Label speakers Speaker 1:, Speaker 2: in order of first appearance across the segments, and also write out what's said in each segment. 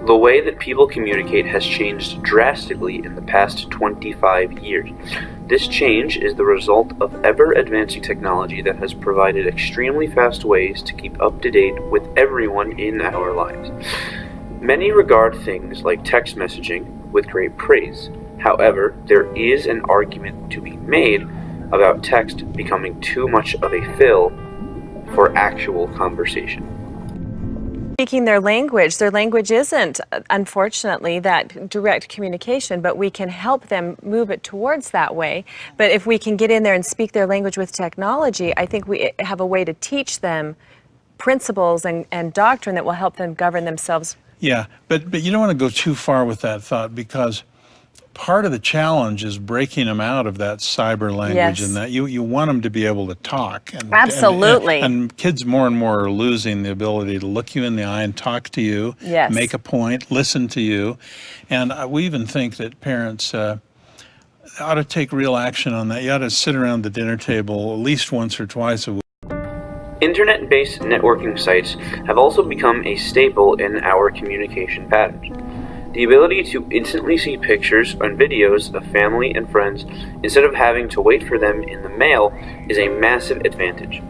Speaker 1: The way that people communicate has changed drastically in the past 25 years. This change is the result of ever-advancing technology that has provided extremely fast ways to keep up to date with everyone in our lives. Many regard things like text messaging with great praise. However, there is an argument to be made about text becoming too much of a fill for actual conversation.
Speaker 2: Speaking their language isn't, unfortunately, that direct communication, but we can help them move it towards that way. But if we can get in there and speak their language with technology, I think we have a way to teach them principles and doctrine that will help them govern themselves.
Speaker 3: Yeah, but you don't want to go too far with that thought, because part of the challenge is breaking them out of that cyber language.
Speaker 2: Yes.
Speaker 3: And that you want them to be able to talk.
Speaker 2: Absolutely.
Speaker 3: And kids more and more are losing the ability to look you in the eye and talk to you,
Speaker 2: yes,
Speaker 3: make a point, listen to you. And we even think that parents ought to take real action on that. You ought to sit around the dinner table at least once or twice a week.
Speaker 1: Internet-based networking sites have also become a staple in our communication patterns. The ability to instantly see pictures and videos of family and friends instead of having to wait for them in the mail is a massive advantage.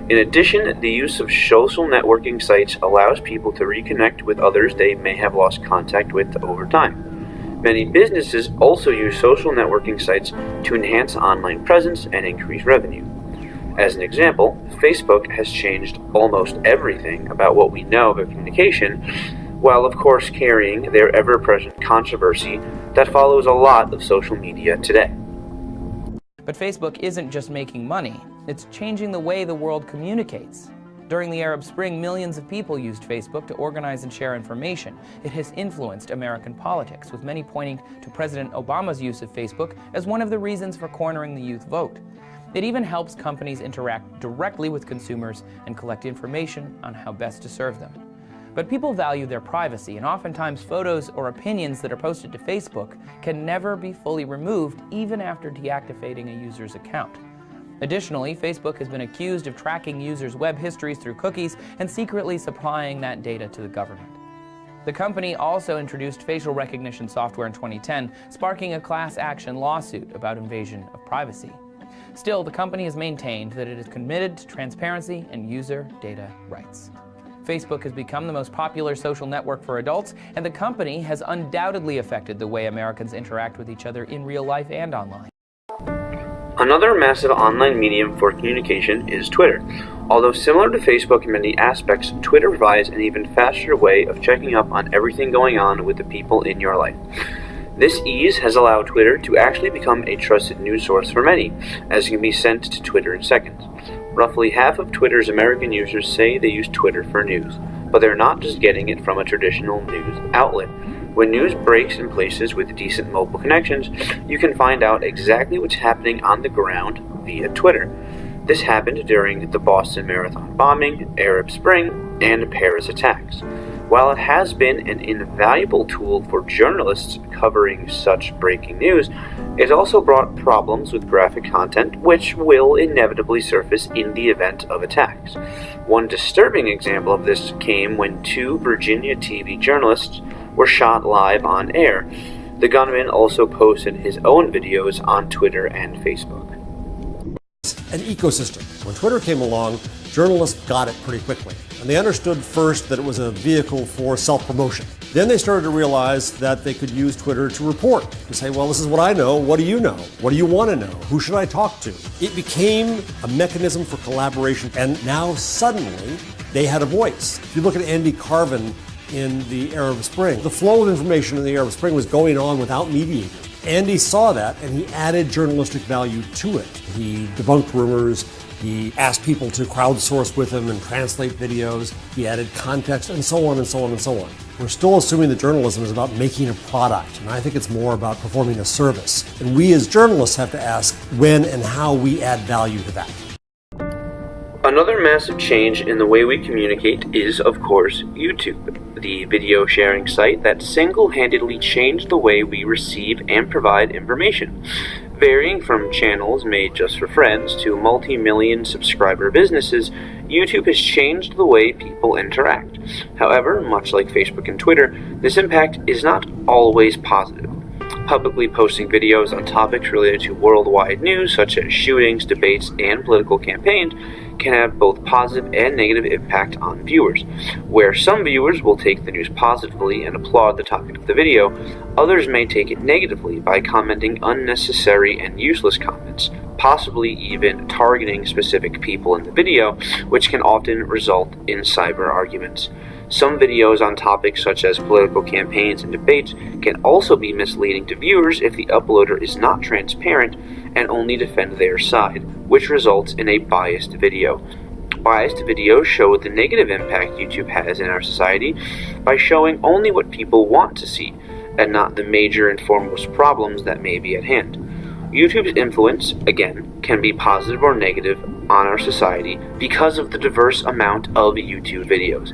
Speaker 1: In addition, the use of social networking sites allows people to reconnect with others they may have lost contact with over time. Many businesses also use social networking sites to enhance online presence and increase revenue. As an example, Facebook has changed almost everything about what we know about communication, while of course carrying their ever-present controversy that follows a lot of social media today.
Speaker 4: But Facebook isn't just making money, it's changing the way the world communicates. During the Arab Spring, millions of people used Facebook to organize and share information. It has influenced American politics, with many pointing to President Obama's use of Facebook as one of the reasons for cornering the youth vote. It even helps companies interact directly with consumers and collect information on how best to serve them. But people value their privacy, and oftentimes photos or opinions that are posted to Facebook can never be fully removed even after deactivating a user's account. Additionally, Facebook has been accused of tracking users' web histories through cookies and secretly supplying that data to the government. The company also introduced facial recognition software in 2010, sparking a class action lawsuit about invasion of privacy. Still, the company has maintained that it is committed to transparency and user data rights. Facebook has become the most popular social network for adults, and the company has undoubtedly affected the way Americans interact with each other in real life and online.
Speaker 1: Another massive online medium for communication is Twitter. Although similar to Facebook in many aspects, Twitter provides an even faster way of checking up on everything going on with the people in your life. This ease has allowed Twitter to actually become a trusted news source for many, as it can be sent to Twitter in seconds. Roughly half of Twitter's American users say they use Twitter for news, but they're not just getting it from a traditional news outlet. When news breaks in places with decent mobile connections, you can find out exactly what's happening on the ground via Twitter. This happened during the Boston Marathon bombing, Arab Spring, and Paris attacks. While it has been an invaluable tool for journalists covering such breaking news, it also brought problems with graphic content which will inevitably surface in the event of attacks. One disturbing example of this came when 2 Virginia TV journalists were shot live on air. The gunman also posted his own videos on Twitter and Facebook.
Speaker 5: An ecosystem. When Twitter came along, journalists got it pretty quickly. And they understood first that it was a vehicle for self-promotion. Then they started to realize that they could use Twitter to report, to say, well, this is what I know, what do you know? What do you want to know? Who should I talk to? It became a mechanism for collaboration, and now suddenly they had a voice. If you look at Andy Carvin in the Arab Spring, the flow of information in the Arab Spring was going on without mediators. Andy saw that, and he added journalistic value to it. He debunked rumors. He asked people to crowdsource with him and translate videos. He added context, and so on and so on and so on. We're still assuming that journalism is about making a product, and I think it's more about performing a service. And we as journalists have to ask when and how we add value to that.
Speaker 1: Another massive change in the way we communicate is, of course, YouTube, the video sharing site that single-handedly changed the way we receive and provide information. Varying from channels made just for friends to multi-million subscriber businesses, YouTube has changed the way people interact. However, much like Facebook and Twitter, this impact is not always positive. Publicly posting videos on topics related to worldwide news, such as shootings, debates, and political campaigns, can have both positive and negative impact on viewers. Where some viewers will take the news positively and applaud the topic of the video, others may take it negatively by commenting unnecessary and useless comments, possibly even targeting specific people in the video, which can often result in cyber arguments. Some videos on topics such as political campaigns and debates can also be misleading to viewers if the uploader is not transparent and only defend their side, which results in a biased video. Biased videos show the negative impact YouTube has in our society by showing only what people want to see, and not the major and foremost problems that may be at hand. YouTube's influence, again, can be positive or negative on our society because of the diverse amount of YouTube videos.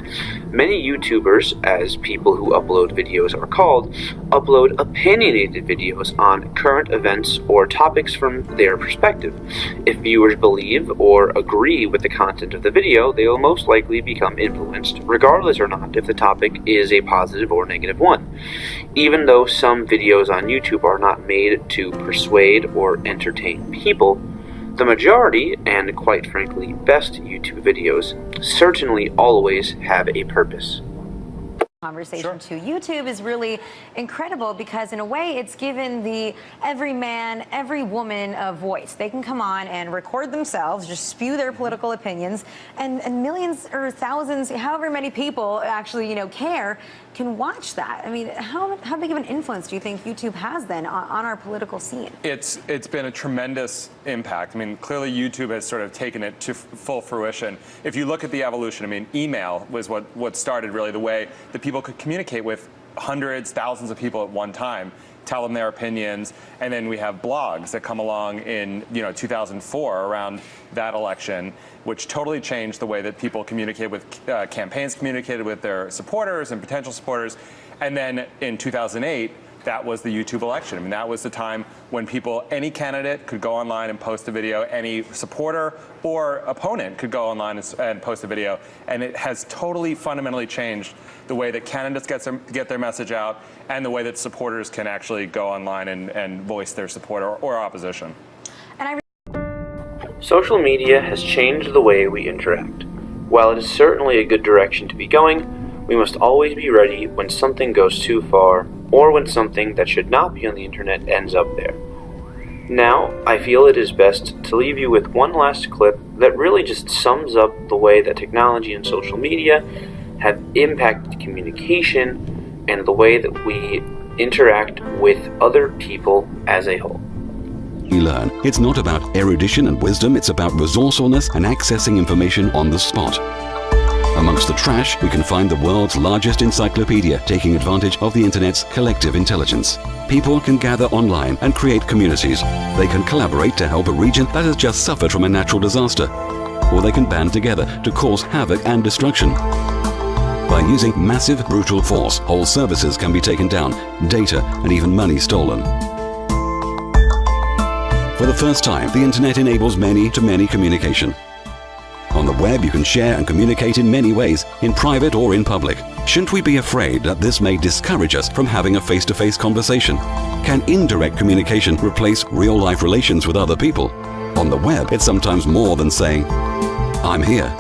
Speaker 1: Many YouTubers, as people who upload videos are called, upload opinionated videos on current events or topics from their perspective. If viewers believe or agree with the content of the video, they will most likely become influenced, regardless or not if the topic is a positive or negative one. Even though some videos on YouTube are not made to persuade or entertain people, the majority, and quite frankly best YouTube videos, certainly always have a purpose.
Speaker 6: Conversation to YouTube is really incredible because in a way it's given the every man, every woman a voice. They can come on and record themselves, just spew their political opinions, and millions or thousands, however many people actually, care, can watch that. I mean, how big of an influence do you think YouTube has then on our political scene?
Speaker 7: It's been a tremendous impact. I mean, clearly YouTube has sort of taken it to full fruition. If you look at the evolution, I mean, email was what started really the way that people could communicate with hundreds, thousands of people at one time, tell them their opinions, and then we have blogs that come along in 2004 around that election, which totally changed the way that people communicate with campaigns, communicated with their supporters and potential supporters. And then in 2008, that was the YouTube election. I mean, that was the time when people, any candidate could go online and post a video, any supporter or opponent could go online and post a video, and it has totally fundamentally changed the way that candidates get their message out and the way that supporters can actually go online and voice their support or opposition.
Speaker 1: Social media has changed the way we interact. While it is certainly a good direction to be going, we must always be ready when something goes too far or when something that should not be on the internet ends up there. Now, I feel it is best to leave you with one last clip that really just sums up the way that technology and social media have impacted communication and the way that we interact with other people as a whole.
Speaker 8: We learn it's not about erudition and wisdom, it's about resourcefulness and accessing information on the spot. Amongst the trash, we can find the world's largest encyclopedia, taking advantage of the internet's collective intelligence. People can gather online and create communities. They can collaborate to help a region that has just suffered from a natural disaster. Or they can band together to cause havoc and destruction. By using massive, brutal force, whole services can be taken down, data and even money stolen. For the first time, the internet enables many-to-many communication. On the web, you can share and communicate in many ways, in private or in public. Shouldn't we be afraid that this may discourage us from having a face-to-face conversation? Can indirect communication replace real-life relations with other people? On the web, it's sometimes more than saying, "I'm here."